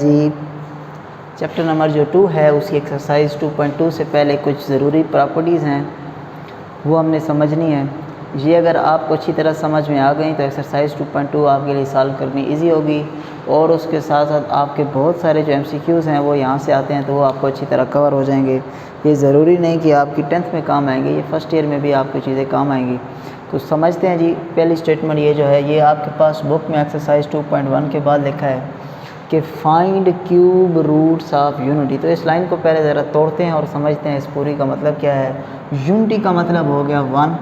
जी chapter number जो 2 है उसकी एक्सरसाइज 2.2 से पहले कुछ ज़रूरी प्रॉपर्टीज़ हैं वो हमने समझनी है। ये अगर आपको अच्छी तरह समझ में आ गई तो एक्सरसाइज 2.2 आपके लिए सॉल्व करनी इजी होगी और उसके साथ साथ आपके बहुत सारे जो MCQs हैं वो यहाँ से आते हैं तो वो आपको अच्छी तरह कवर हो जाएंगे। ये ज़रूरी नहीं कि आपकी 10th में काम आएंगे, ये फर्स्ट ईयर में भी आपको चीज़ें काम आएंगी। तो समझते हैं जी। पहली स्टेटमेंट ये जो है ये आपके पास बुक में एक्सरसाइज 2.1 के बाद लिखा है कि find cube roots of unity. तो इस लाइन को पहले ज़रा तोड़ते हैं और समझते हैं इस पूरी का मतलब क्या है। यूनिटी का मतलब हो गया 1,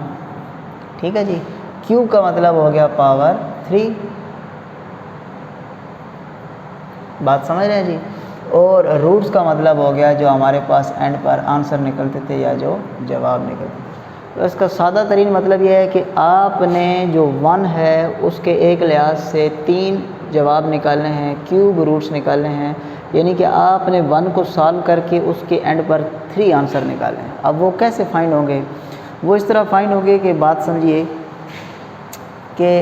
ठीक है जी। क्यूब का मतलब हो गया पावर 3, बात समझ रहे हैं जी। और रूट्स का मतलब हो गया जो हमारे पास एंड पर आंसर निकलते थे या जो जवाब निकलते थे। तो इसका सादा तरीन मतलब यह है कि आपने जो 1 है उसके एक लिहाज से 3 जवाब निकालने हैं, क्यूब रूट्स निकालने हैं, यानी कि आपने 1 को सॉल्व करके उसके एंड पर 3 आंसर निकाले हैं। अब वो कैसे फाइंड होंगे? वो इस तरह फाइंड होंगे कि बात समझिए कि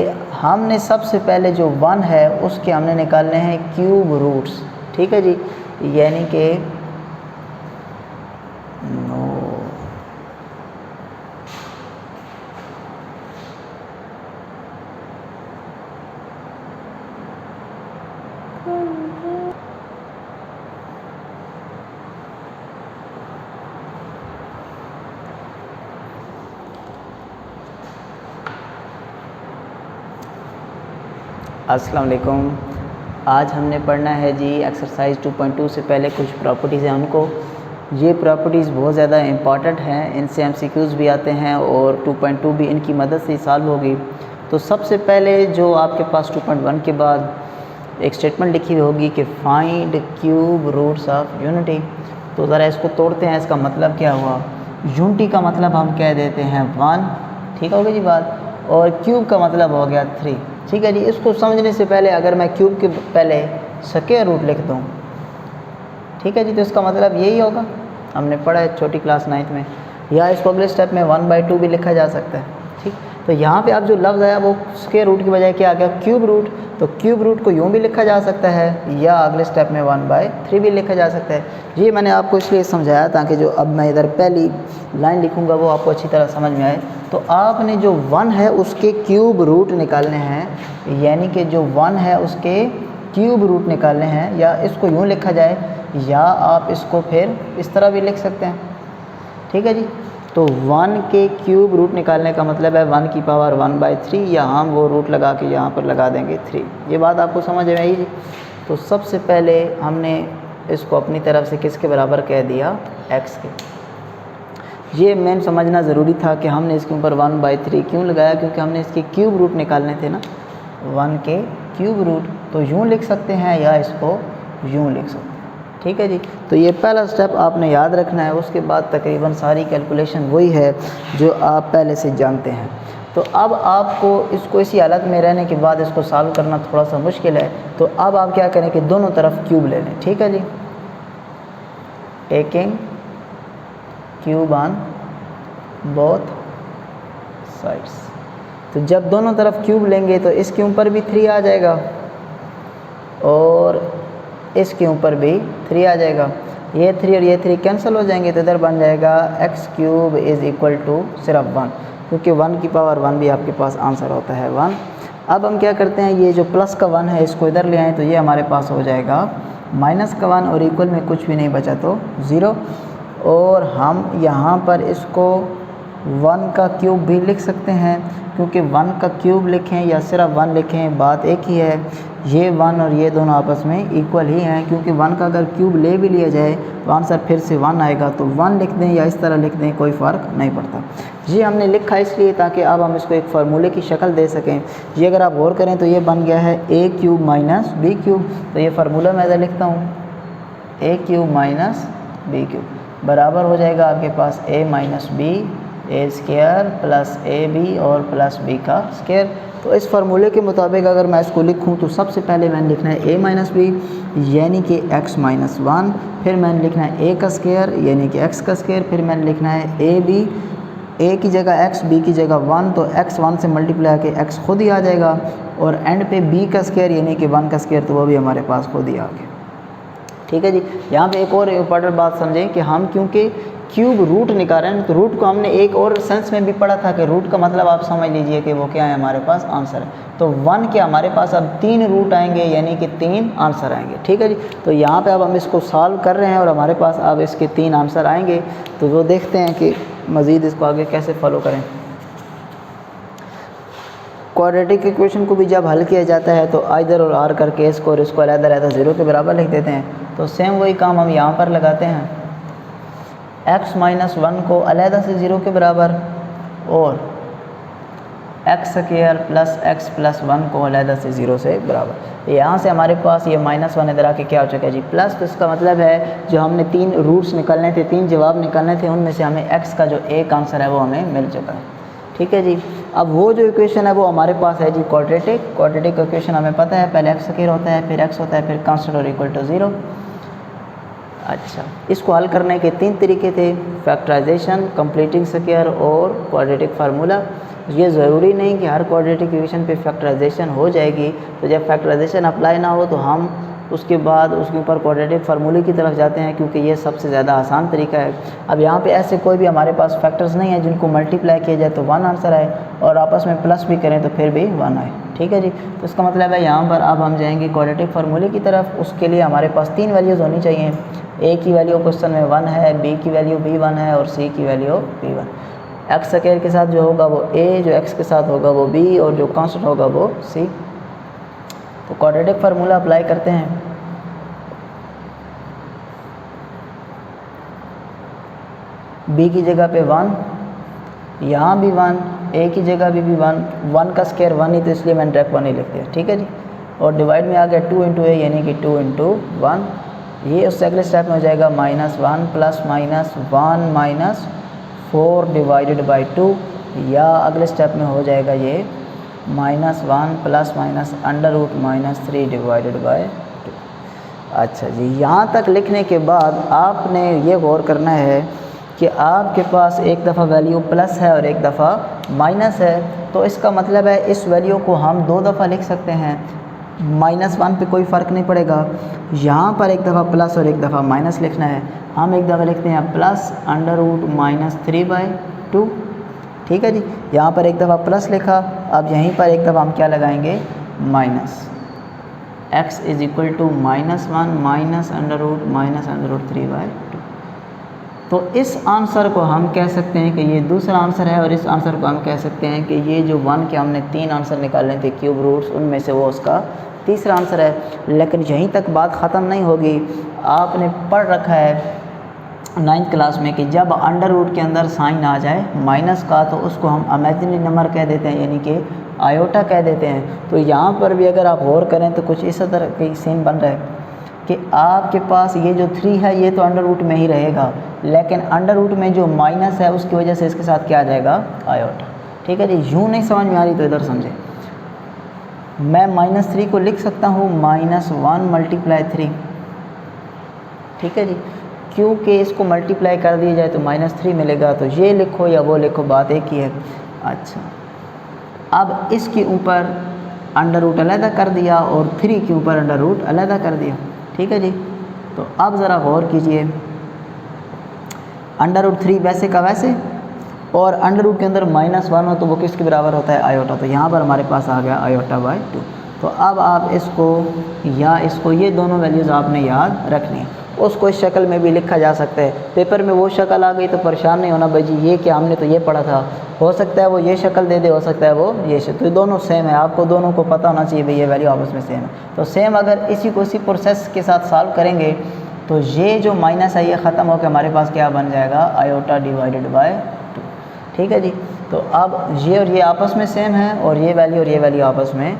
हमने सबसे पहले जो 1 है उसके हमने निकालने हैं क्यूब रूट्स, ठीक है जी। यानी कि अस्सलाम वालेकुम। आज हमने पढ़ना है जी एक्सरसाइज 2.2 से पहले कुछ प्रॉपर्टीज़ हैं उनको। ये प्रॉपर्टीज़ बहुत ज़्यादा इंपॉर्टेंट हैं, इनसे MCQs भी आते हैं और 2.2 भी इनकी मदद से सॉल्व होगी। तो सबसे पहले जो आपके पास 2.1 के बाद एक स्टेटमेंट लिखी हुई होगी कि find cube roots of unity. तो ज़रा इसको तोड़ते हैं, इसका मतलब क्या हुआ। यूनिटी का मतलब हम कह देते हैं 1, ठीक हो गई जी बात, और क्यूब का मतलब हो गया 3, ठीक है जी। इसको समझने से पहले अगर मैं क्यूब के पहले स्क्वायर रूट लिख दूँ, ठीक है जी, तो इसका मतलब यही होगा, हमने पढ़ा है छोटी क्लास 9th में। या इसको अगले स्टेप में 1/2 भी लिखा जा सकता है, ठीक। तो यहाँ पे अब जो लफ्ज़ आया वो स्क्वायर रूट की बजाय क्या आ गया, क्यूब रूट। तो क्यूब रूट को यूँ भी लिखा जा सकता है या अगले स्टेप में 1/3 भी लिखा जा सकता है। ये मैंने आपको इसलिए समझाया ताकि जो अब मैं इधर पहली लाइन लिखूँगा वो आपको अच्छी तरह समझ में आए। तो आपने जो 1 है उसके क्यूब रूट निकालने हैं, यानी कि जो 1 है उसके क्यूब रूट निकालने हैं, या इसको यूँ लिखा जाए या आप इसको फिर इस तरह भी लिख सकते हैं, ठीक है जी। तो 1 के क्यूब रूट निकालने का मतलब है 1 की पावर 1/3, या हम वो रूट लगा के यहाँ पर लगा देंगे 3। ये बात आपको समझ में आई जी। तो सबसे पहले हमने इसको अपनी तरफ से किसके बराबर कह दिया, x के। ये मेन समझना ज़रूरी था कि हमने इसके ऊपर 1/3 क्यों लगाया, क्योंकि हमने इसके क्यूब रूट निकालने थे ना, 1 के क्यूब रूट। तो यूँ लिख सकते हैं या इसको यूँ लिख सकते हैं, ठीक है जी। तो ये पहला स्टेप आपने याद रखना है। उसके बाद तकरीबन सारी कैलकुलेशन वही है जो आप पहले से जानते हैं। तो अब आपको इसको इसी हालत में रहने के बाद इसको सॉल्व करना थोड़ा सा मुश्किल है। तो अब आप क्या करें कि दोनों तरफ क्यूब ले लें, ठीक है जी। Taking cube on both sides. तो जब दोनों तरफ क्यूब लेंगे तो इसके ऊपर भी 3 आ जाएगा और इसके ऊपर भी 3 आ जाएगा। ये 3 और ये 3 कैंसिल हो जाएंगे तो इधर बन जाएगा x³ इज़ इक्वल टू सिर्फ 1, क्योंकि 1 की पावर 1 भी आपके पास आंसर होता है 1। अब हम क्या करते हैं, ये जो प्लस का 1 है इसको इधर ले आएँ तो ये हमारे पास हो जाएगा माइनस का 1 और इक्वल में कुछ भी नहीं बचा तो 0। और हम यहाँ पर इसको 1 का क्यूब भी लिख सकते हैं, क्योंकि 1 का क्यूब लिखें या सिर्फ 1 लिखें बात एक ही है। ये 1 और ये दोनों आपस में इक्वल ही हैं, क्योंकि 1 का अगर क्यूब ले भी लिया जाए तो आंसर फिर से 1 आएगा। तो 1 लिख दें या इस तरह लिख दें कोई फ़र्क नहीं पड़ता। ये हमने लिखा इसलिए ताकि अब हम इसको एक फार्मूले की शक्ल दे सकें। ये अगर आप गौर करें तो ये बन गया है a³ माइनस b³। तो ये फार्मूला मैं इधर लिखता हूँ, a³ माइनस b³ बराबर हो जाएगा आपके पास a minus b a square plus ab और प्लस b का स्क्वायर। तो इस फार्मूले के मुताबिक अगर मैं इसको लिखूं तो सबसे पहले मैंने लिखना है a माइनस बी यानी कि x माइनस 1, फिर मैंने लिखना है a का स्क्वायर यानी कि x का स्क्वायर, फिर मैंने लिखना है ab, a की जगह x, b की जगह 1, तो x 1 से मल्टीप्लाई के x खुद ही आ जाएगा, और एंड पे b का स्क्वायर यानी कि 1 का स्क्वायर, तो वो भी हमारे पास खुद ही आ गया। ठीक है जी। यहाँ पे एक और इम्पॉर्टेंट बात समझें कि हम क्योंकि क्यूब रूट निकाल रहे हैं, तो रूट को हमने एक और सेंस में भी पढ़ा था कि रूट का मतलब आप समझ लीजिए कि वो क्या है, हमारे पास आंसर है। तो 1 के हमारे पास अब 3 रूट आएंगे, यानी कि 3 आंसर आएंगे। ठीक है जी। तो यहाँ पे अब हम इसको सॉल्व कर रहे हैं और हमारे पास अब इसके 3 आंसर आएंगे। तो वो देखते हैं कि मज़ीद इसको आगे कैसे फॉलो करें। क्वाड्रेटिक इक्वेशन को भी जब हल किया जाता है तो आइदर और आर करके इसको और इसको अलग रहता है 0 के बराबर लिख देते हैं। तो सेम वही काम हम यहाँ पर लगाते हैं, x माइनस 1 को अलहदा से 0 के बराबर और x square plus x plus 1 को अलहदा से 0 से बराबर। यहाँ से हमारे पास ये -1 इधर आके क्या हो चुका है जी, प्लस। तो इसका मतलब है जो हमने 3 रूट्स निकालने थे, 3 जवाब निकालने थे, उनमें से हमें x का जो एक आंसर है वो हमें मिल चुका है। ठीक है जी। अब वो जो इक्वेशन है वो हमारे पास है जी क्वाड्रेटिक इक्वेशन हमें पता है, पहले एक्स स्क्वायर होता है, फिर x होता है, फिर कांस्टेंट और इक्वल टू 0। अच्छा, इसको हल करने के 3 तरीके थे, फैक्टराइजेशन, कंप्लीटिंग स्क्वायर और क्वाड्रेटिक फार्मूला। ये ज़रूरी नहीं कि हर क्वाड्रेटिक इक्वेशन पे फैक्टराइजेशन हो जाएगी। तो जब फैक्टराइजेशन अप्लाई ना हो तो हम उसके बाद उसके ऊपर क्वाड्रेटिक फार्मूले की तरफ जाते हैं, क्योंकि ये सबसे ज़्यादा आसान तरीका है। अब यहाँ पे ऐसे कोई भी हमारे पास फैक्टर्स नहीं है जिनको मल्टीप्लाई किया जाए तो 1 आंसर आए, और आपस में प्लस भी करें तो फिर भी 1 आए। ठीक है जी। तो इसका मतलब है यहाँ पर अब हम जाएंगे क्वाड्रेटिक फार्मूले की तरफ। उसके लिए हमारे पास 3 वैल्यूज़ होनी चाहिए। ए की वैल्यू क्वेश्चन में 1 है, बी की वैल्यू b1 है और सी की वैल्यू b1। एक्स स्क्वायर के साथ जो होगा वो a, जो x के साथ होगा वो b और जो कांस्टेंट होगा वो c। तो क्वाड्रेटिक फार्मूला अप्लाई करते हैं। b की जगह पे 1, यहाँ भी 1, a की जगह भी 1, 1 का स्क्वायर 1 ही, तो इसलिए मैंने डायरेक्ट 1 ही लिख दिया। ठीक है जी। और डिवाइड में आ गया 2 इंटू a, यानी कि 2 इंटू 1। ये उससे अगले स्टेप में हो जाएगा -1 प्लस -1 माइनस 4 डिवाइडेड बाई 2, या अगले स्टेप में हो जाएगा ये -1 प्लस माइनस √-3 डिवाइडेड बाई 2। अच्छा जी, यहाँ तक लिखने के बाद आपने ये गौर करना है कि आपके पास एक दफ़ा वैल्यू प्लस है और एक दफ़ा माइनस है। तो इसका मतलब है इस वैल्यू को हम 2 दफ़ा लिख सकते हैं, -1 पे कोई फ़र्क नहीं पड़ेगा। यहाँ पर एक दफ़ा प्लस और एक दफ़ा माइनस लिखना है। हम एक दफ़ा लिखते हैं प्लस √-3/2। ठीक है जी। यहाँ पर एक दफ़ा प्लस लिखा, अब यहीं पर एक दफ़ा हम क्या लगाएंगे, minus. x is equal to -1 minus √-3/2। तो इस आंसर को हम कह सकते हैं कि ये दूसरा आंसर है, और इस आंसर को हम कह सकते हैं कि ये जो 1 के हमने 3 आंसर निकालने थे क्यूब रूट्स, उनमें से वो उसका तीसरा आंसर है। लेकिन यहीं तक बात ख़त्म नहीं होगी। आपने पढ़ रखा है 9th क्लास में कि जब अंडर रूट के अंदर साइन आ जाए माइनस का, तो उसको हम इमेजिनरी नंबर कह देते हैं, यानी कि आयोटा कह देते हैं। तो यहाँ पर भी अगर आप गौर करें तो कुछ इस तरह की सीन बन रहा है कि आपके पास ये जो 3 है ये तो अंडर रूट में ही रहेगा, लेकिन अंडर रूट में जो माइनस है उसकी वजह से इसके साथ क्या आ जाएगा, आयोटा। ठीक है जी। यूँ नहीं समझ में आ रही तो इधर समझें। मैं -3 को लिख सकता हूँ -1 मल्टीप्लाई 3। ठीक है जी। क्योंकि इसको मल्टीप्लाई कर दिया जाए तो -3 मिलेगा, तो ये लिखो या वो लिखो, बात एक ही है। अच्छा, अब इसके ऊपर अंडर रूट अलहदा कर दिया और 3 के ऊपर अंडर रूट अलहदा कर दिया। ठीक है जी। तो अब ज़रा गौर कीजिए, √3 वैसे का वैसे, और अंडर रूट के अंदर -1 हो तो वो किसके बराबर होता है, आयोटा। तो यहाँ पर हमारे पास आ गया आयोटा/2। तो अब आप इसको या इसको, ये दोनों वैल्यूज़ आपने याद रखनी है। उसको इस शक्ल में भी लिखा जा सकता है। पेपर में वो शक्ल आ गई तो परेशान नहीं होना भाई जी, ये क्या, हमने तो ये पढ़ा था। हो सकता है वो ये शक्ल दे दे, हो सकता है वो ये शक्ल, तो दोनों सेम है। आपको दोनों को पता होना चाहिए भाई ये वैल्यू आपस में सेम है। तो सेम अगर इसी को इसी प्रोसेस के साथ सॉल्व करेंगे तो ये जो माइनस है ये ख़त्म होकर हमारे पास क्या बन जाएगा, आयोटा डिवाइडेड बाय 2। ठीक है जी। तो अब ये और ये आपस में सेम है, और ये वैल्यू और ये वैल्यू आपस में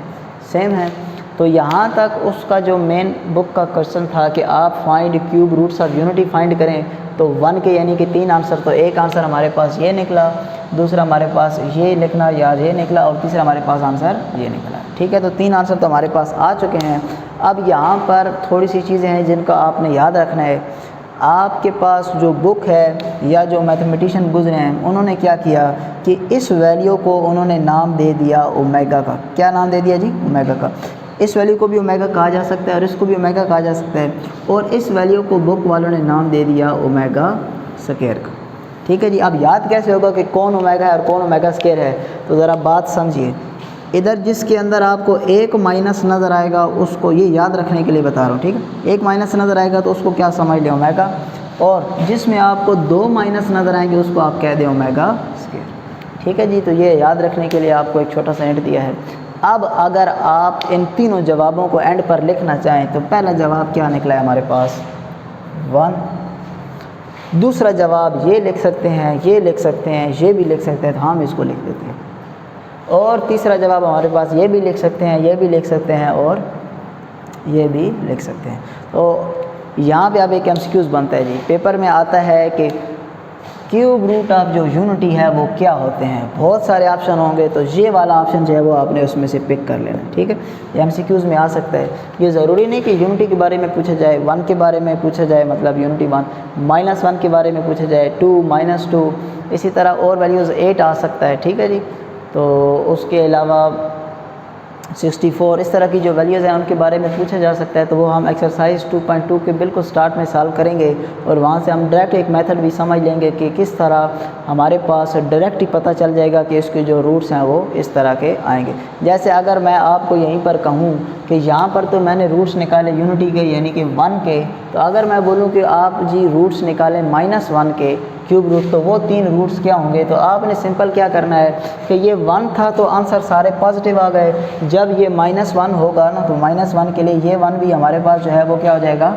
सेम है। तो यहाँ तक उसका जो मेन बुक का क्वेश्चन था कि आप find cube roots of unity find करें, तो 1 के यानी कि 3 आंसर, तो एक आंसर हमारे पास ये निकला, दूसरा हमारे पास ये लिखना या ये निकला, और तीसरा हमारे पास आंसर ये निकला। ठीक है। तो 3 आंसर तो हमारे पास आ चुके हैं। अब यहाँ पर थोड़ी सी चीज़ें हैं जिनका आपने याद रखना है। आपके पास जो बुक है या जो मैथमेटिशियन गुजरे हैं, उन्होंने क्या किया कि इस वैल्यू को उन्होंने नाम दे दिया ओमेगा का। क्या नाम दे दिया जी, ओमेगा का। इस वैल्यू को भी ओमेगा कहा जा सकता है और इसको भी ओमेगा कहा जा सकता है, और इस वैल्यू को बुक वालों ने नाम दे दिया ओमेगा स्क्वायर का। ठीक है जी। अब याद कैसे होगा कि कौन ओमेगा है और कौन ओमेगा स्क्वायर है, तो ज़रा बात समझिए। इधर जिसके अंदर आपको एक माइनस नज़र आएगा उसको, ये याद रखने के लिए बता रहा हूँ, ठीक है, एक माइनस नज़र आएगा तो उसको क्या समझ लें, ओमेगा, और जिसमें आपको दो माइनस नज़र आएंगे उसको आप कह दें ओमेगा स्क्वायर। ठीक है जी। तो ये याद रखने के लिए आपको एक छोटा सा हिंट दिया है। अब अगर आप इन तीनों जवाबों को एंड पर लिखना चाहें तो पहला जवाब क्या निकला है हमारे पास, 1। दूसरा जवाब ये लिख सकते हैं, ये लिख सकते हैं, ये भी लिख सकते हैं, तो हम इसको लिख देते हैं। और तीसरा जवाब हमारे पास ये भी लिख सकते हैं, ये भी लिख सकते हैं, और ये भी लिख सकते हैं। तो यहाँ पे अब एक एमसीक्यूज़ बनता है जी, पेपर में आता है कि क्यूब रूट ऑफ जो यूनिटी है वो क्या होते हैं। बहुत सारे ऑप्शन होंगे, तो ये वाला ऑप्शन जो है वो आपने उसमें से पिक कर लेना, ठीक है। ये एमसीक्यूज़ में आ सकता है। ये ज़रूरी नहीं कि यूनिटी के बारे में पूछा जाए, 1 के बारे में पूछा जाए, मतलब यूनिटी 1, -1 के बारे में पूछा जाए, 2, -2, इसी तरह और वैल्यूज़ 8 आ सकता है, ठीक है जी। तो उसके अलावा 64, इस तरह की जो वैल्यूज़ हैं उनके बारे में पूछा जा सकता है। तो वो हम एक्सरसाइज 2.2 के बिल्कुल स्टार्ट में सॉल्व करेंगे, और वहाँ से हम डायरेक्ट एक मेथड भी समझ लेंगे कि किस तरह हमारे पास डायरेक्ट ही पता चल जाएगा कि इसके जो रूट्स हैं वो इस तरह के आएंगे। जैसे अगर मैं आपको यहीं पर कहूँ कि यहाँ पर तो मैंने रूट्स निकाले यूनिटी के यानी कि 1 के, तो अगर मैं बोलूँ कि आप जी रूट्स निकालें -1 के क्यूब रूट, तो वो 3 रूट्स क्या होंगे। तो आपने सिंपल क्या करना है कि ये 1 था तो आंसर सारे पॉजिटिव आ गए। जब ये -1 होगा ना, तो -1 के लिए ये 1 भी हमारे पास जो है वो क्या हो जाएगा,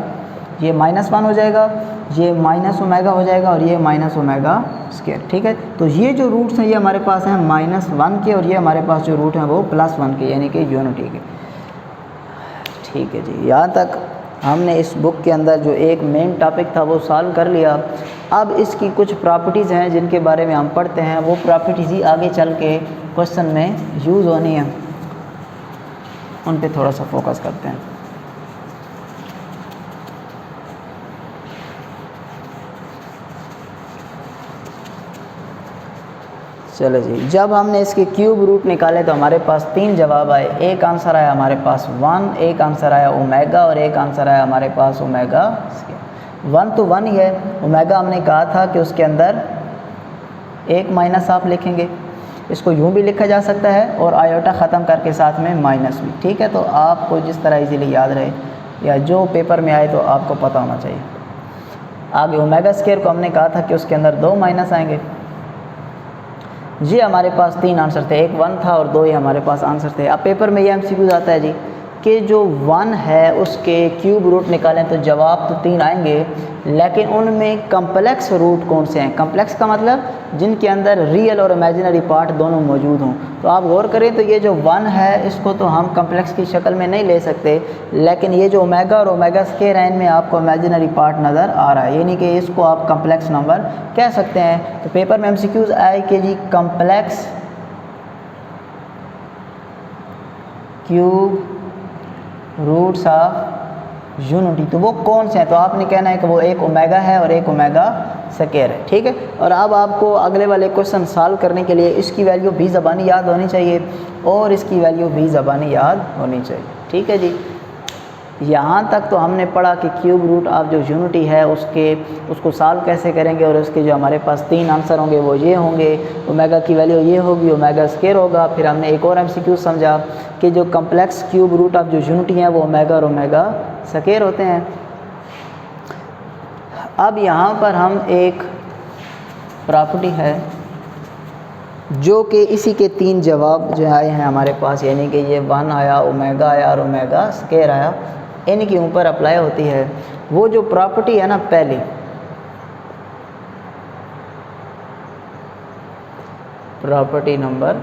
ये -1 हो जाएगा, ये माइनस ओमेगा हो जाएगा, और ये माइनस ओमेगा स्क्वायर। ठीक है। तो ये जो रूट्स हैं ये हमारे पास हैं -1 के, और ये हमारे पास जो रूट हैं वो +1 के यानी कि यूनिटी के। ठीक है जी। यहाँ तक हमने इस बुक के अंदर जो एक मेन टॉपिक था वो सॉल्व कर लिया। अब इसकी कुछ प्रॉपर्टीज़ हैं जिनके बारे में हम पढ़ते हैं, वो प्रॉपर्टीज़ ही आगे चल के क्वेश्चन में यूज़ होनी है, उन पे थोड़ा सा फोकस करते हैं। चलो जी। जब हमने इसके क्यूब रूट निकाले तो हमारे पास 3 जवाब आए। एक आंसर आया हमारे पास 1, एक आंसर आया ओमेगा, और एक आंसर आया हमारे पास ओमेगा स्क्वायर। 1 तो 1 ही है, ओमेगा हमने कहा था कि उसके अंदर एक माइनस आप लिखेंगे, इसको यूँ भी लिखा जा सकता है और आयोटा ख़त्म करके साथ में माइनस भी। ठीक है। तो आपको जिस तरह इजीली याद रहे या जो पेपर में आए तो आपको पता होना चाहिए। आगे ओमेगा स्क्वायर को हमने कहा था कि उसके अंदर 2 माइनस आएंगे। ये हमारे पास 3 आंसर थे, एक 1 था और 2 ही हमारे पास आंसर थे। अब पेपर में ये एमसीक्यूज़ आता है जी कि जो 1 है उसके क्यूब रूट निकालें तो जवाब तो 3 आएंगे, लेकिन उनमें कम्प्लेक्स रूट कौन से हैं। कम्प्लेक्स का मतलब जिनके अंदर रियल और इमेजिनरी पार्ट दोनों मौजूद हों। तो आप गौर करें तो ये जो 1 है इसको तो हम कम्प्लेक्स की शक्ल में नहीं ले सकते, लेकिन ये जो ओमेगा और ओमेगा स्क्वायर है इनमें आपको इमेजिनरी पार्ट नज़र आ रहा है, यानी कि इसको आप कम्प्लेक्स नंबर कह सकते हैं। तो पेपर में एमसीक्यूज़ आए कि जी complex cube roots of unity, तो वो कौन से हैं। तो आपने कहना है कि वो एक ओमेगा है और एक ओमेगा स्क्वायर है। ठीक है। और अब आपको अगले वाले क्वेश्चन सॉल्व करने के लिए इसकी वैल्यू भी ज़बानी याद होनी चाहिए और इसकी वैल्यू भी ज़बानी याद होनी चाहिए। ठीक है जी। यहाँ तक तो हमने पढ़ा कि क्यूब रूट ऑफ जो यूनिटी है उसको सॉल्व कैसे करेंगे, और उसके जो हमारे पास 3 आंसर होंगे वो ये होंगे, ओमेगा की वैल्यू ये होगी, ओमेगा स्क्वायर होगा। फिर हमने एक और एमसीक्यू समझा कि जो कम्प्लेक्स क्यूब रूट ऑफ जो यूनिटी है वो ओमेगा और ओमेगा स्क्वायर होते हैं। अब यहाँ पर हम एक प्रॉपर्टी है जो कि इसी के 3 जवाब जो आए हैं हमारे पास, यानी कि ये 1 आया, ओमेगा आया और ओमेगा स्क्वायर आया, इनके ऊपर अप्लाई होती है। वो जो प्रॉपर्टी है ना, पहली प्रॉपर्टी नंबर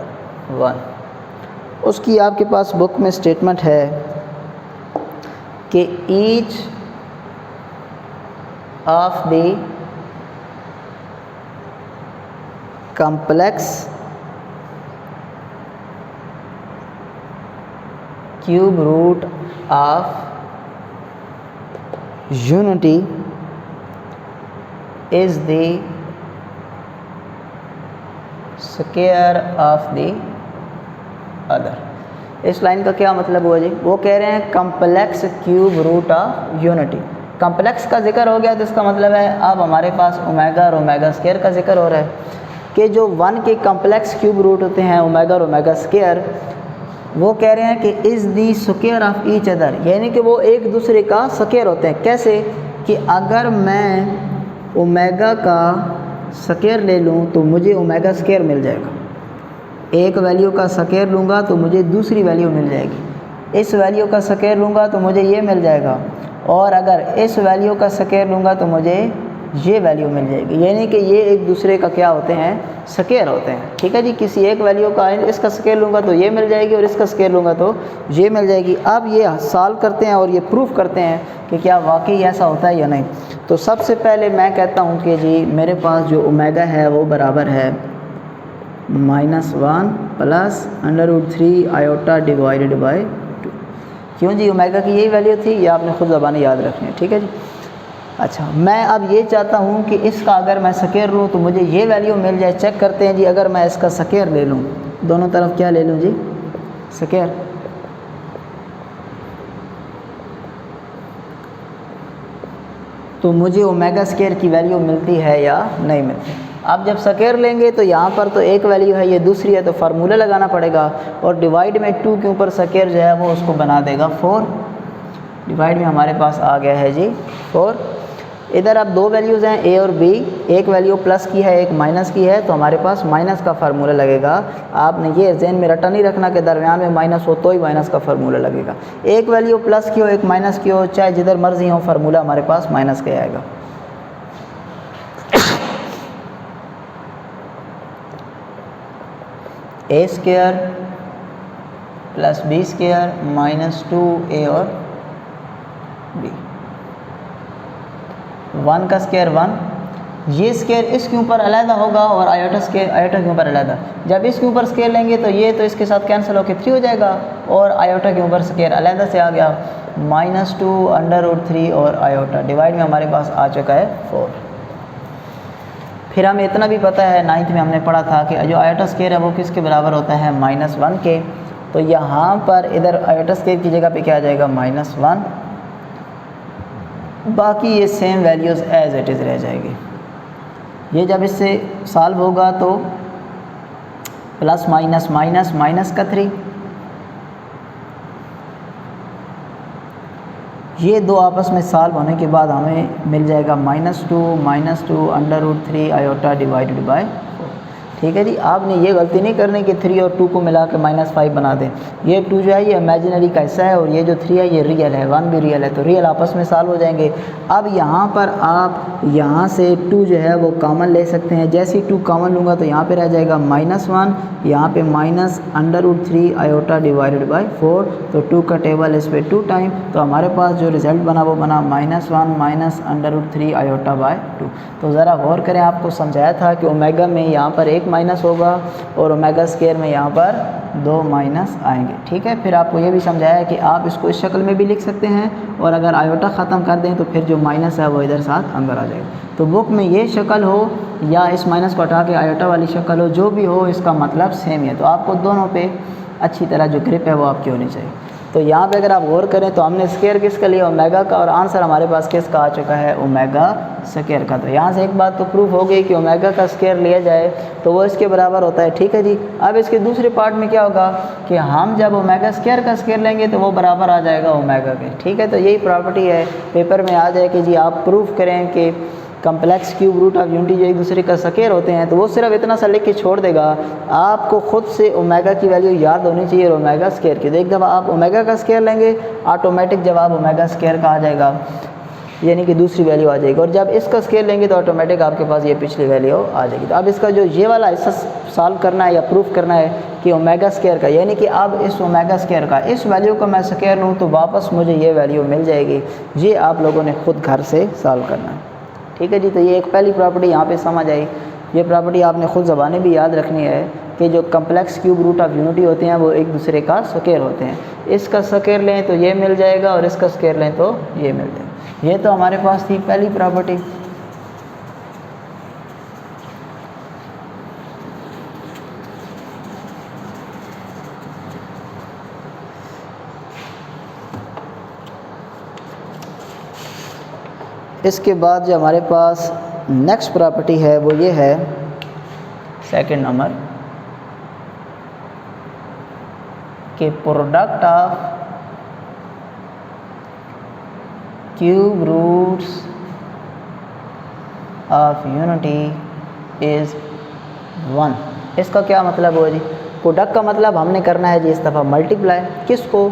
1, उसकी आपके पास बुक में स्टेटमेंट है कि each of the complex cube root of unity is the square of the other। इस लाइन का क्या मतलब हुआ जी? वो कह रहे हैं complex cube root of unity. Complex का जिक्र हो गया तो इसका मतलब है अब हमारे पास ओमेगा और ओमेगा स्क्वायर का जिक्र हो रहा है कि जो 1 के कम्प्लेक्स क्यूब रूट होते हैं ओमेगा और ओमेगा स्क्वायर, वो कह रहे हैं कि is the square of each other, यानी कि वो एक दूसरे का स्क्वायर होते हैं। कैसे कि अगर मैं ओमेगा का स्क्वायर ले लूँ तो मुझे ओमेगा स्क्वायर मिल जाएगा, एक वैल्यू का स्क्वायर लूँगा तो मुझे दूसरी वैल्यू मिल जाएगी, इस वैल्यू का स्क्वायर लूँगा तो मुझे ये मिल जाएगा, और अगर इस वैल्यू का स्क्वायर लूँगा तो मुझे ये वैल्यू मिल जाएगी। यानी कि ये एक दूसरे का क्या होते हैं? स्क्वायर होते हैं। ठीक है जी, किसी एक वैल्यू का इसका स्क्वायर लूँगा तो ये मिल जाएगी और इसका स्क्वायर लूँगा तो ये मिल जाएगी। अब ये सॉल्व करते हैं और ये प्रूफ करते हैं कि क्या वाकई ऐसा होता है या नहीं। तो सबसे पहले मैं कहता हूँ कि जी मेरे पास जो ओमेगा है वो बराबर है -1 प्लस √3 आयोटा डिवाइडेड बाई 2। क्यों जी? ओमेगा की यही वैल्यू थी, ये आपने खुद ज़बानी याद रखनी है। ठीक है जी। अच्छा, मैं अब ये चाहता हूँ कि इसका अगर मैं स्क्वायर लूँ तो मुझे ये वैल्यू मिल जाए। चेक करते हैं जी, अगर मैं इसका स्क्वायर ले लूँ, दोनों तरफ क्या ले लूँ जी? स्क्वायर। तो मुझे ओमेगा स्क्वायर की वैल्यू मिलती है या नहीं मिलती? अब जब स्क्वायर लेंगे तो यहाँ पर तो एक वैल्यू है, ये दूसरी है, तो फार्मूला लगाना पड़ेगा, और डिवाइड में 2 के ऊपर स्क्वायर जो है वो उसको बना देगा 4। डिवाइड में हमारे पास आ गया है जी 4। इधर अब दो वैल्यूज़ हैं ए और बी, एक वैल्यू प्लस की है एक माइनस की है, तो हमारे पास माइनस का फार्मूला लगेगा। आपने ये जहन में रटा नहीं रखना कि दरमियान में माइनस हो तो ही माइनस का फार्मूला लगेगा। एक वैल्यू प्लस की हो एक माइनस की हो, चाहे जिधर मर्जी हो, फार्मूला हमारे पास माइनस का आएगा। A square plus b square minus 2a और b, 1 का स्क्वायर 1, ये स्क्वायर इसके ऊपर अलहदा होगा और आयोटा स्क्वायर आयोटा के ऊपर अलहदा। जब इसके ऊपर स्क्वायर लेंगे तो ये तो इसके साथ कैंसिल होकर 3 हो जाएगा, और आयोटा के ऊपर स्क्वायर अलहदा से आ गया -2 √3 और आयोटा। डिवाइड में हमारे पास आ चुका है 4। फिर हमें इतना भी पता है, 9th में हमने पढ़ा था कि जो आयोटा स्क्वायर है वो किसके बराबर होता है? -1 के। तो यहाँ पर इधर आयोटा स्क्वायर की जगह पे क्या आ जाएगा? -1। बाकी ये same values as it is रह जाएगी। ये जब इससे सॉल्व होगा तो प्लस माइनस माइनस माइनस का 3, ये दो आपस में सॉल्व होने के बाद हमें मिल जाएगा -2 √3 आयोटा डिवाइडेड बाय 4। ठीक है जी। आपने ये गलती नहीं करनी कि 3 और 2 को मिला के -5 बना दें। ये 2 जो है ये इमेजिनरी का हिस्सा है और ये जो 3 है ये रियल है, 1 भी रियल है, तो रियल आपस में सॉल्व हो जाएंगे। अब यहाँ पर आप यहाँ से 2 जो है वो कॉमन ले सकते हैं। जैसे ही 2 कॉमन लूँगा तो यहाँ पे रह जाएगा -1, यहाँ पे -√3 आयोटा डिवाइडेड बाई 4, तो 2 का टेबल इस पर 2 टाइम, तो हमारे पास जो रिज़ल्ट बना वो बना -1 -√3 आयोटा बाय 2। तो ज़रा गौर करें, आपको समझाया था कि ओमेगा में यहाँ पर एक माइनस होगा और ओमेगा स्क्वायर में यहाँ पर 2 माइनस आएंगे। ठीक है। फिर आपको ये भी समझाया कि आप इसको इस शक्ल में भी लिख सकते हैं, और अगर आयोटा ख़त्म कर दें तो फिर जो माइनस है वो इधर साथ अंदर आ जाएगा। तो बुक में ये शक्ल हो या इस माइनस को हटा के आयोटा वाली शक्ल हो, जो भी हो इसका मतलब सेम ही है। तो आपको दोनों पे अच्छी तरह जो ग्रिप है वो आपकी होनी चाहिए। तो यहाँ पे अगर आप गौर करें तो हमने स्क्वायर किसका लिया? ओमेगा का, और आंसर हमारे पास किसका आ चुका है? ओमेगा स्क्वायर का। तो यहाँ से एक बात तो प्रूफ हो गई कि ओमेगा का स्क्वायर लिया जाए तो वो इसके बराबर होता है। ठीक है जी। अब इसके दूसरे पार्ट में क्या होगा कि हम जब ओमेगा स्क्वायर का स्क्वायर लेंगे तो वो बराबर आ जाएगा ओमेगा के। ठीक है। तो यही प्रॉपर्टी है, पेपर में आ जाए कि जी आप प्रूफ करें कि complex cube root of unity जो एक दूसरे का स्क्वायर होते हैं, तो वो सिर्फ इतना सा लिख के छोड़ देगा। आपको खुद से ओमेगा की वैल्यू याद होनी चाहिए और ओमेगा स्क्वायर की। तो एक दफ़ा आप ओमेगा का स्क्वायर लेंगे, ऑटोमेटिक जवाब ओमेगा स्क्वायर का आ जाएगा, यानी कि दूसरी वैल्यू आ जाएगी। और जब इसका स्क्वायर लेंगे तो ऑटोमेटिक आपके पास ये पिछली वैल्यू आ जाएगी। तो अब इसका जो ये वाला हिस्सा सॉल्व करना है या प्रूफ करना है कि ओमेगा स्क्वायर का, यानी कि अब इस ओमेगा स्क्वायर का इस वैल्यू को मैं स्क्वायर लूँ तो वापस मुझे ये वैल्यू मिल जाएगी। ये आप लोगों ने खुद घर से सॉल्व करना है। ठीक है जी। तो ये एक पहली प्रॉपर्टी यहाँ पे समझ आई। ये प्रॉपर्टी आपने खुद ज़बानी भी याद रखनी है कि जो complex cube root of unity होते हैं वो एक दूसरे का स्क्वायर होते हैं। इसका स्क्वायर लें तो ये मिल जाएगा और इसका स्क्वायर लें तो ये मिल जाएगा। ये तो हमारे पास थी पहली प्रॉपर्टी। इसके बाद जो हमारे पास नेक्स्ट प्रॉपर्टी है वो ये है सेकंड नंबर कि product of cube roots of unity is 1। इसका क्या मतलब हुआ जी? प्रोडक्ट का मतलब हमने करना है जी इस दफ़ा मल्टीप्लाई किसको?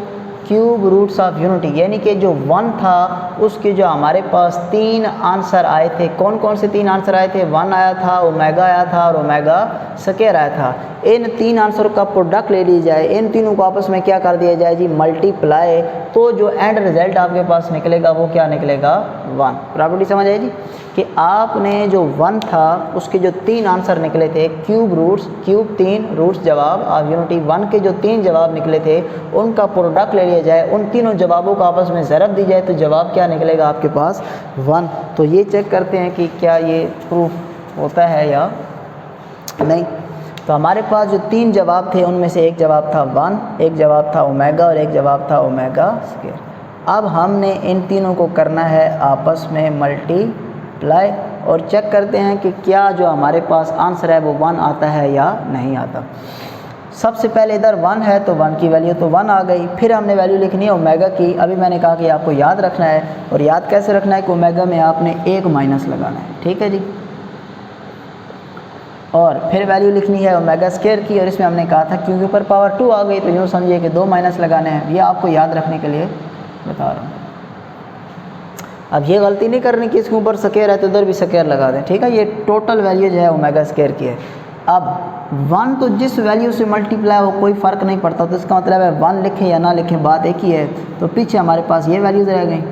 क्यूब रूट्स ऑफ यूनिटी, यानी कि जो 1 था उसके जो हमारे पास 3 आंसर आए थे। कौन कौन से 3 आंसर आए थे? 1 आया था, ओमेगा आया था और ओमेगा स्क्वायर आया था। इन 3 आंसर का प्रोडक्ट ले ली जाए, इन तीनों को आपस में क्या कर दिया जाए जी? मल्टीप्लाई। तो जो एंड रिजल्ट आपके पास निकलेगा वो क्या निकलेगा? 1। प्रॉपर्टी समझ आई जी कि आपने जो 1 था उसके जो 3 आंसर निकले थे, क्यूब रूट्स, क्यूब 3 रूट्स जवाब ऑफ यूनिटी 1 के जो 3 जवाब निकले थे उनका प्रोडक्ट ले लिया जाए, उन तीनों जवाबों को आपस में ज़रब दी जाए तो जवाब क्या निकलेगा आपके पास? 1। तो ये चेक करते हैं कि क्या ये प्रूफ होता है या नहीं। तो हमारे पास जो 3 जवाब थे उनमें से एक जवाब था 1, एक जवाब था ओमेगा और एक जवाब था ओमेगा स्क्वायर। अब हमने इन तीनों को करना है आपस में मल्टीप्लाई और चेक करते हैं कि क्या जो हमारे पास आंसर है वो 1 आता है या नहीं आता। सबसे पहले इधर 1 है तो 1 की वैल्यू तो 1 आ गई। फिर हमने वैल्यू लिखनी है ओमेगा की। अभी मैंने कहा कि आपको याद रखना है, और याद कैसे रखना है कि ओमेगा में आपने 1 माइनस लगाना है, ठीक है जी। और फिर वैल्यू लिखनी है ओमेगा स्क्वायर की, और इसमें हमने कहा था क्योंकि ऊपर पावर 2 आ गई तो यूँ समझिए कि 2 माइनस लगाने हैं। ये आपको याद रखने के लिए बता रहा हूँ। अब ये गलती नहीं करनी कि इसके ऊपर स्क्वायर है तो उधर भी स्क्वायर लगा दें, ठीक है। ये टोटल वैल्यू जो है ओमेगा स्क्वायर की है। अब 1 तो जिस वैल्यू से मल्टीप्लाई हो कोई फ़र्क नहीं पड़ता, तो इसका मतलब है 1 लिखें या ना लिखें बात एक ही है। तो पीछे हमारे पास ये वैल्यूज़ रह गई।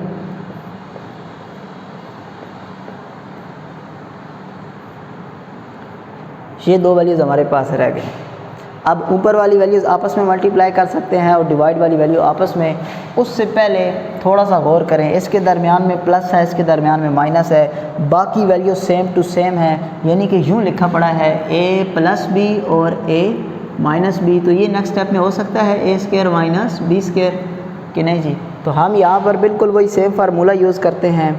ये 2 वैल्यूज़ हमारे पास रह गई। अब ऊपर वाली वैल्यूज़ आपस में मल्टीप्लाई कर सकते हैं और डिवाइड वाली वैल्यू आपस में। उससे पहले थोड़ा सा गौर करें, इसके दरमियान में प्लस है, इसके दरमियान में माइनस है, बाकी वैल्यू सेम टू सेम है, यानी कि यूँ लिखा पड़ा है a प्लस बी और a माइनस बी। तो ये नेक्स्ट स्टेप में हो सकता है a square minus b square, कि नहीं जी? तो हम यहाँ पर बिल्कुल वही सेम फार्मूला यूज़ करते हैं।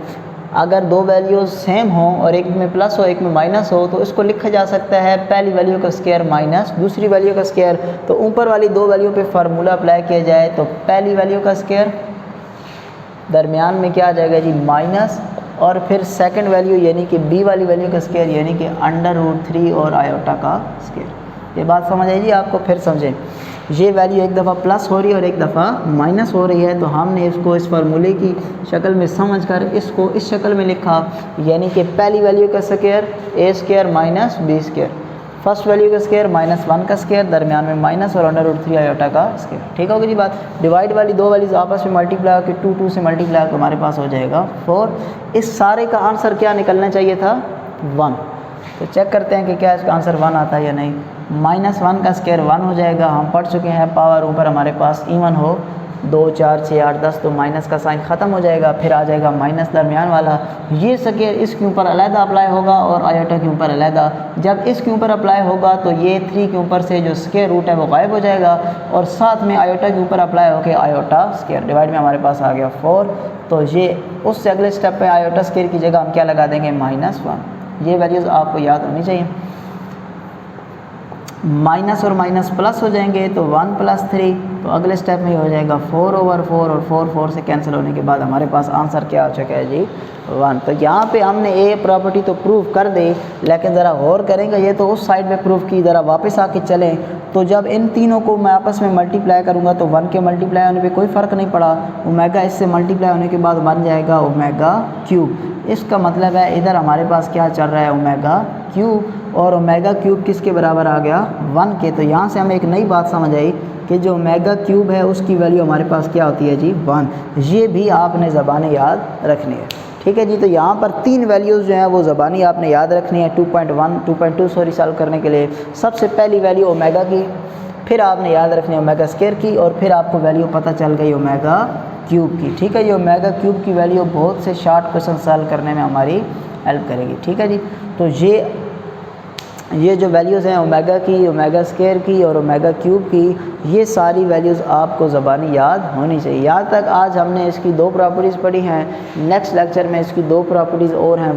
अगर 2 वैल्यूज़ सेम हों और एक में प्लस हो एक में माइनस हो तो इसको लिखा जा सकता है पहली वैल्यू का स्क्वायर माइनस दूसरी वैल्यू का स्क्वायर। तो ऊपर वाली 2 वैल्यू पे फार्मूला अप्लाई किया जाए तो पहली वैल्यू का स्क्वायर, दरमियान में क्या आ जाएगा जी? माइनस, और फिर सेकंड वैल्यू यानी कि बी वाली वैल्यू का स्क्वायर यानी कि √3 और आयोटा का स्क्वायर। ये बात समझ आई जी आपको? फिर समझें, ये वैल्यू एक दफ़ा प्लस हो रही है और एक दफ़ा माइनस हो रही है, तो हमने इसको इस फार्मूले की शक्ल में समझकर इसको इस शक्ल में लिखा, यानी कि पहली वैल्यू का square a square minus b square, first value का स्क्वायर -1 का स्क्वायर, दरमियान में माइनस और √3 आयोटा का स्क्वायर। ठीक होगी जी बात? डिवाइड वाली 2 वैल्यूज आपस में मल्टीप्लाई होकर 2 से मल्टीप्लाई होकर हमारे पास हो जाएगा 4। इस सारे का आंसर क्या निकलना चाहिए था? 1। तो चेक करते हैं कि क्या इसका आंसर 1 आता है या नहीं। -1 का स्क्वायर 1 हो जाएगा। हम पढ़ चुके हैं पावर ऊपर हमारे पास इवन हो 2 4 6 8 10, तो माइनस का साइन ख़त्म हो जाएगा, फिर आ जाएगा माइनस दरमियान वाला। ये स्क्वायर इसके ऊपर अलहदा अप्लाई होगा और आयोटा के ऊपर अलहदा। जब इसके ऊपर अप्लाई होगा तो ये 3 के ऊपर से जो स्क्वायर रूट है वो गायब हो जाएगा, और साथ में आयोटा के ऊपर अप्लाई होकर आयोटा स्क्वायर। डिवाइड में हमारे पास आ गया 4। तो ये उससे अगले स्टेप पे आयोटा स्क्वायर की जगह हम क्या लगा देंगे? -1। ये वैल्यूज़ आपको याद होनी चाहिए। माइनस और माइनस प्लस हो जाएंगे तो 1 + 3, तो अगले स्टेप में हो जाएगा 4/4, और 4 से कैंसिल होने के बाद हमारे पास आंसर क्या हो चुका है जी? 1। तो यहाँ पे हमने ए प्रॉपर्टी तो प्रूव कर दी, लेकिन ज़रा गौर करेंगे, ये तो उस साइड पे प्रूव की, ज़रा वापस आके चलें तो जब इन तीनों को मैं आपस में मल्टीप्लाई करूँगा तो 1 के मल्टीप्लाई होने पे कोई फ़र्क नहीं पड़ा। ओमेगा इससे मल्टीप्लाई होने के बाद बन जाएगा ओमेगा क्यूब। इसका मतलब है इधर हमारे पास क्या चल रहा है? ओमेगा क्यूब, और ओमेगा क्यूब किसके बराबर आ गया? 1 के। तो यहाँ से हमें एक नई बात समझ आई कि जो ओमेगा क्यूब है उसकी वैल्यू हमारे पास क्या होती है जी? 1। ये भी आपने ज़बानी याद रखनी है, ठीक है जी। तो यहाँ पर 3 वैल्यूज़ जो हैं वो ज़बानी आपने याद रखनी है 2.2 सॉल्व करने के लिए। सबसे पहली वैल्यू ओमेगा की, फिर आपने याद रखनी है ओमेगा स्क्वायर की, और फिर आपको वैल्यू पता चल गई ओमेगा क्यूब की। ठीक है, ये ओमेगा क्यूब की वैल्यू बहुत से शॉर्ट क्वेश्चन सॉल्व करने में हमारी हेल्प करेगी। ठीक है जी। तो ये ये जो वैल्यूज़ हैं ओमेगा की, ओमेगा स्क्वायर की और ओमेगा क्यूब की, ये सारी वैल्यूज़ आपको ज़बानी याद होनी चाहिए। यहाँ तक आज हमने इसकी 2 प्रॉपर्टीज़ पढ़ी हैं। नेक्स्ट लेक्चर में इसकी 2 प्रॉपर्टीज़ और हैं।